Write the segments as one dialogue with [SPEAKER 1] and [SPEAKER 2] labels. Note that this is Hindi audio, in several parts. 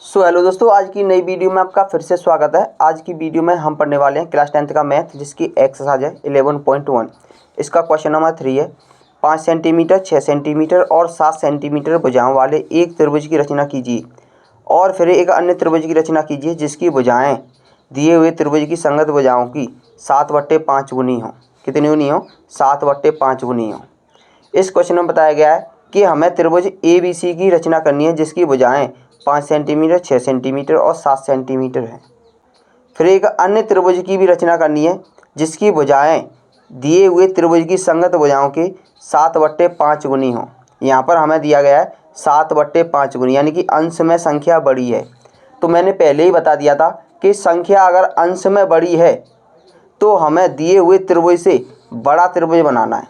[SPEAKER 1] हेलो दोस्तों, आज की नई वीडियो में आपका फिर से स्वागत है। आज की वीडियो में हम पढ़ने वाले हैं क्लास 10th का मैथ, जिसकी एक्सरसाइज है 11.1। इसका क्वेश्चन नंबर 3 है। 5 सेंटीमीटर, 6 सेंटीमीटर और 7 सेंटीमीटर भुजाओं वाले एक त्रिभुज की रचना कीजिए और फिर एक अन्य त्रिभुज की रचना कीजिए जिसकी भुजाएं दिए हुए त्रिभुज की संगत भुजाओं की 7/5 गुनी हो। कितनी गुनी हो? 7/5 गुनी हो। इस क्वेश्चन में बताया गया है कि हमें त्रिभुज ABC की रचना करनी है जिसकी भुजाएं 5 सेंटीमीटर, 6 सेंटीमीटर और 7 सेंटीमीटर है। फिर एक अन्य त्रिभुज की भी रचना करनी है जिसकी भुजाएं दिए हुए त्रिभुज की संगत भुजाओं के 7/5 गुनी हो। यहाँ पर हमें दिया गया है 7/5 गुनी, यानी कि अंश में संख्या बड़ी है। तो मैंने पहले ही बता दिया था कि संख्या अगर अंश में बड़ी है तो हमें दिए हुए त्रिभुज से बड़ा त्रिभुज बनाना है।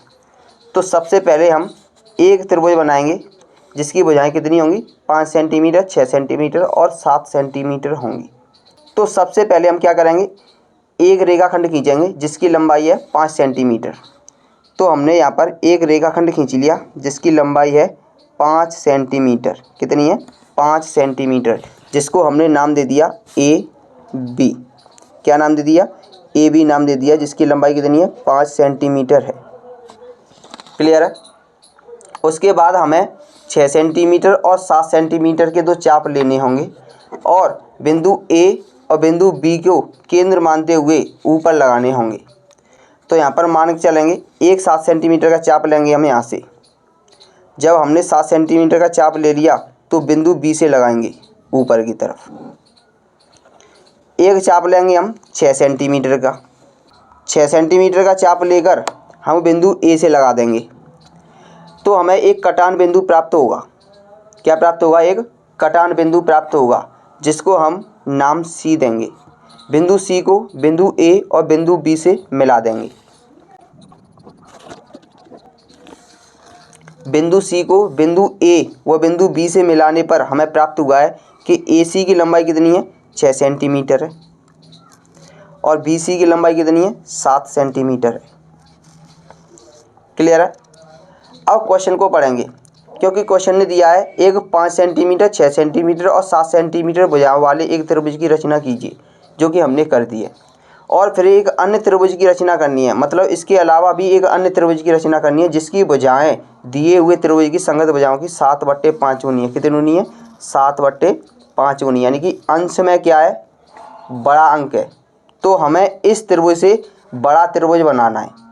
[SPEAKER 1] तो सबसे पहले हम एक त्रिभुज बनाएंगे जिसकी भुजाएं कितनी होंगी? 5 सेंटीमीटर, 6 सेंटीमीटर और 7 सेंटीमीटर होंगी। तो सबसे पहले हम क्या करेंगे? एक रेखाखंड खींचेंगे जिसकी लंबाई है 5 सेंटीमीटर। तो हमने यहाँ पर एक रेखाखंड खींच लिया जिसकी लंबाई है 5 सेंटीमीटर। कितनी है? 5 सेंटीमीटर, जिसको हमने नाम दे दिया AB। क्या नाम दे दिया? AB नाम दे दिया, जिसकी लंबाई कितनी है? 5 सेंटीमीटर है। क्लियर है? उसके बाद हमें 6 सेंटीमीटर और 7 सेंटीमीटर के दो चाप लेने होंगे और बिंदु A और बिंदु B को केंद्र मानते हुए ऊपर लगाने होंगे। तो यहाँ पर मान के चलेंगे एक 7 सेंटीमीटर का चाप लेंगे हम यहाँ से। जब हमने 7 सेंटीमीटर का चाप ले लिया तो बिंदु B से लगाएंगे ऊपर की तरफ। एक चाप लेंगे हम 6 सेंटीमीटर का। 6 सेंटीमीटर का चाप लेकर हम बिंदु A से लगा देंगे तो हमें एक कटान बिंदु प्राप्त होगा। क्या प्राप्त होगा? एक कटान बिंदु प्राप्त होगा जिसको हम नाम C देंगे। बिंदु C को बिंदु A और बिंदु B से मिला देंगे। बिंदु C को बिंदु A व बिंदु B से मिलाने पर हमें प्राप्त हुआ है कि AC की लंबाई कितनी है? 6 सेंटीमीटर है और BC की लंबाई कितनी है? 7 सेंटीमीटर है। क्लियर है? अब क्वेश्चन को पढ़ेंगे, क्योंकि क्वेश्चन ने दिया है एक 5 सेंटीमीटर, 6 सेंटीमीटर और 7 सेंटीमीटर भुजाओं वाले एक त्रिभुज की रचना कीजिए, जो कि हमने कर दी है। और फिर एक अन्य त्रिभुज की रचना करनी है, मतलब इसके अलावा भी एक अन्य त्रिभुज की रचना करनी है जिसकी भुजाएं दिए हुए त्रिभुज की संगत भुजाओं की 7/5 गुनी है। कितनी गुनी है? 7/5 गुनी, यानी कि अंश में क्या है? बड़ा अंक है। तो हमें इस त्रिभुज से बड़ा त्रिभुज बनाना है।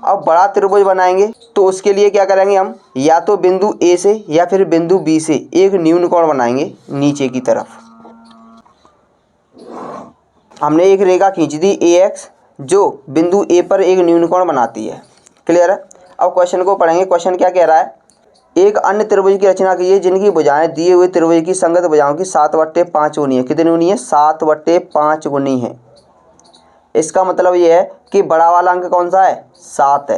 [SPEAKER 1] अब बड़ा त्रिभुज बनाएंगे तो उसके लिए क्या करेंगे हम? या तो बिंदु A से या फिर बिंदु B से एक न्यून कोण बनाएंगे नीचे की तरफ। हमने एक रेखा खींच दी AX जो बिंदु A पर एक न्यून कोण बनाती है। क्लियर है? अब क्वेश्चन को पढ़ेंगे। क्वेश्चन क्या कह रहा है? एक अन्य त्रिभुज की रचना कीजिए जिनकी भुजाएं दिए हुए त्रिभुज की संगत भुजाओं की 7/5 गुनी है। कितनी गुनी है? 7/5 गुनी है। इसका मतलब ये है कि बड़ा वाला अंक कौन सा है? 7 है।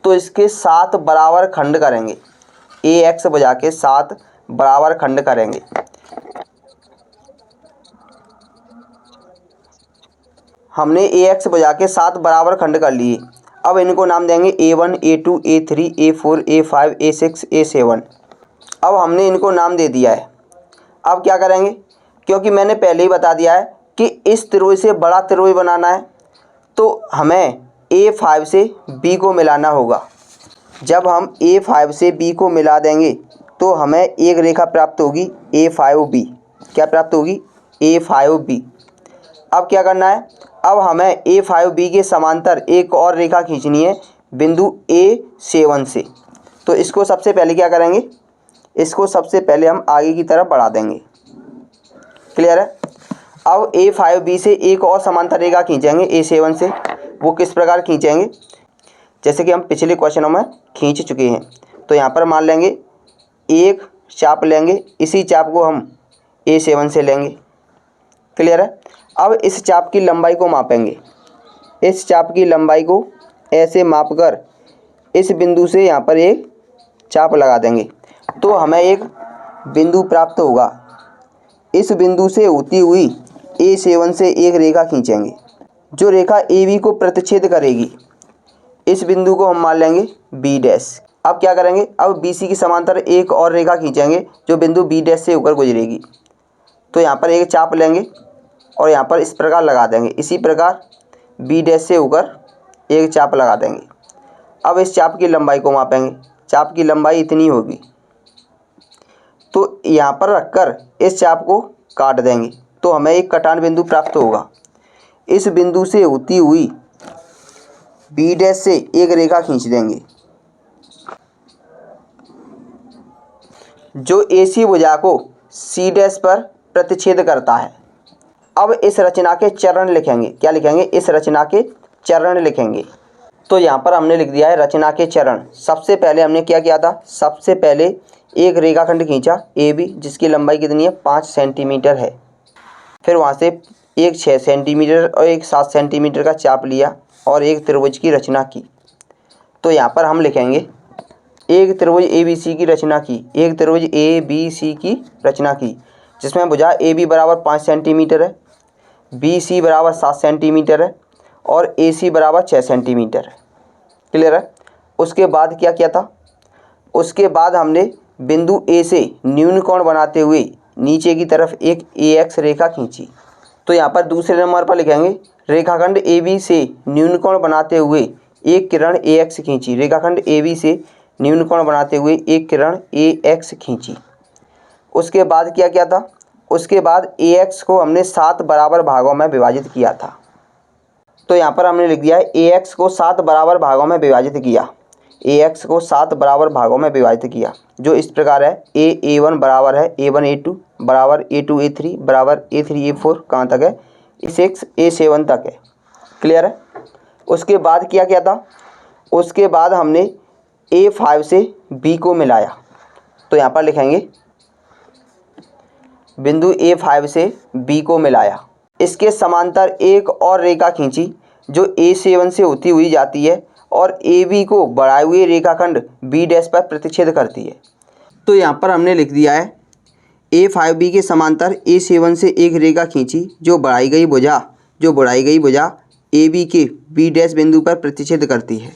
[SPEAKER 1] तो इसके 7 बराबर खंड करेंगे। AX भुजा के 7 बराबर खंड करेंगे। हमने AX भुजा के 7 बराबर खंड कर लिए। अब इनको नाम देंगे A1, A2, A3, A4, A5, A6, A7। अब हमने इनको नाम दे दिया है। अब क्या करेंगे? क्योंकि मैंने पहले ही बता दिया है कि इस त्रिभुज से बड़ा त्रिभुज बनाना है तो हमें A5 से B को मिलाना होगा। जब हम A5 से B को मिला देंगे तो हमें एक रेखा प्राप्त होगी A5B। क्या प्राप्त होगी? A5B। अब क्या करना है? अब हमें A5B के समांतर एक और रेखा खींचनी है बिंदु A7 से। तो इसको सबसे पहले क्या करेंगे? इसको सबसे पहले हम आगे की तरफ बढ़ा देंगे। क्लियर है? अब A5B से एक और समांतर रेखा खींचेंगे A7 से। वो किस प्रकार खींचेंगे? जैसे कि हम पिछले क्वेश्चनों में खींच चुके हैं। तो यहाँ पर मान लेंगे एक चाप लेंगे, इसी चाप को हम A7 से लेंगे। क्लियर है? अब इस चाप की लंबाई को मापेंगे। इस चाप की लंबाई को ऐसे मापकर इस बिंदु से यहाँ पर एक चाप लगा देंगे तो हमें एक बिंदु प्राप्त होगा। इस बिंदु से होती हुई A7 से एक रेखा खींचेंगे जो रेखा AB को प्रतिच्छेद करेगी। इस बिंदु को हम मान लेंगे B'। अब क्या करेंगे? अब BC की समांतर एक और रेखा खींचेंगे जो बिंदु B' से होकर गुजरेगी। तो यहाँ पर एक चाप लेंगे और यहाँ पर इस प्रकार लगा देंगे। इसी प्रकार बी डैश से होकर एक चाप लगा देंगे। अब इस चाप की लंबाई को मापेंगे। चाप की लंबाई इतनी होगी, तो यहाँ पर रखकर इस चाप को काट देंगे तो हमें एक कटान बिंदु प्राप्त होगा। इस बिंदु से होती हुई बी डैश से एक रेखा खींच देंगे जो AC भुजा को C डैश पर प्रतिच्छेद करता है। अब इस रचना के चरण लिखेंगे। क्या लिखेंगे? इस रचना के चरण लिखेंगे। तो यहाँ पर हमने लिख दिया है रचना के चरण। सबसे पहले हमने क्या किया था? सबसे पहले एक रेखाखंड खींचा AB जिसकी लंबाई कितनी है? 5 सेंटीमीटर है। फिर वहाँ से एक 6 सेंटीमीटर और एक 7 सेंटीमीटर का चाप लिया और एक त्रिभुज की रचना की। तो यहाँ पर हम लिखेंगे एक त्रिभुज ABC की रचना की। एक त्रिभुज ABC की रचना की जिसमें भुजा AB बराबर 5 सेंटीमीटर है, BC बराबर 7 सेंटीमीटर है और AC बराबर 6 सेंटीमीटर है। क्लियर है? उसके बाद क्या किया था? उसके बाद हमने बिंदु A से न्यून कोण बनाते हुए नीचे की तरफ एक AX रेखा खींची। तो यहाँ पर दूसरे नंबर पर लिखेंगे रेखाखंड AB से न्यून कोण बनाते हुए एक किरण AX खींची। रेखाखंड AB से न्यून कोण बनाते हुए एक किरण AX खींची। उसके बाद क्या किया था? उसके बाद AX को हमने 7 बराबर भागों में विभाजित किया था। तो यहाँ पर हमने लिख दिया है AX को 7 बराबर भागों में विभाजित किया। AX को 7 बराबर भागों में विभाजित किया जो इस प्रकार है। A1 बराबर है A1 A2 बराबर A2 A3 बराबर A3 A4 कहाँ तक है? A6 A7 तक है। क्लियर है? उसके बाद क्या किया था? उसके बाद हमने A5 से B को मिलाया। तो यहाँ पर लिखेंगे बिंदु A5 से B को मिलाया। इसके समांतर एक और रेखा खींची जो A7 से होती हुई जाती है और AB को बढ़ाए हुए रेखाखंड B डैश पर प्रतिच्छेद करती है। तो यहाँ पर हमने लिख दिया है A5B के समांतर A7 से एक रेखा खींची जो बढ़ाई गई भुजा AB के B डैश बिंदु पर प्रतिच्छेद करती है।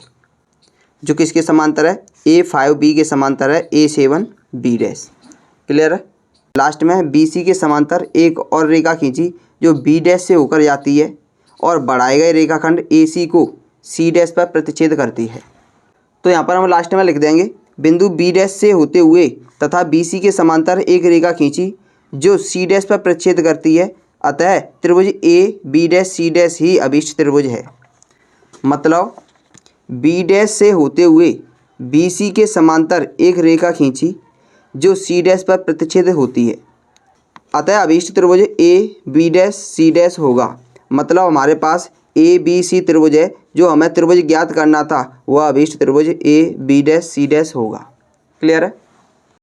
[SPEAKER 1] जो किसके समांतर है? A5B के समांतर है A7B डैश। क्लियर है? लास्ट में BC के समांतर एक और रेखा खींची जो B डैश से होकर जाती है और बढ़ाए गए रेखाखंड AC को C डैश पर प्रतिच्छेद करती है। तो यहाँ पर हम लास्ट में लिख देंगे बिंदु B डैश से होते हुए तथा BC के समांतर एक रेखा खींची जो C डैश पर प्रतिच्छेद करती है। अतः त्रिभुज AB डैश C डैश ही अभीष्ट त्रिभुज है। मतलब B डैश से होते हुए BC के समांतर एक रेखा खींची जो C डैश पर प्रतिच्छेद होती है। अतः अभीष्ट त्रिभुज AB डैश C डैश होगा। मतलब हमारे पास ABC त्रिभुज है। जो हमें त्रिभुज ज्ञात करना था वह अभीष्ट त्रिभुज AB डैश C डैश होगा। क्लियर है?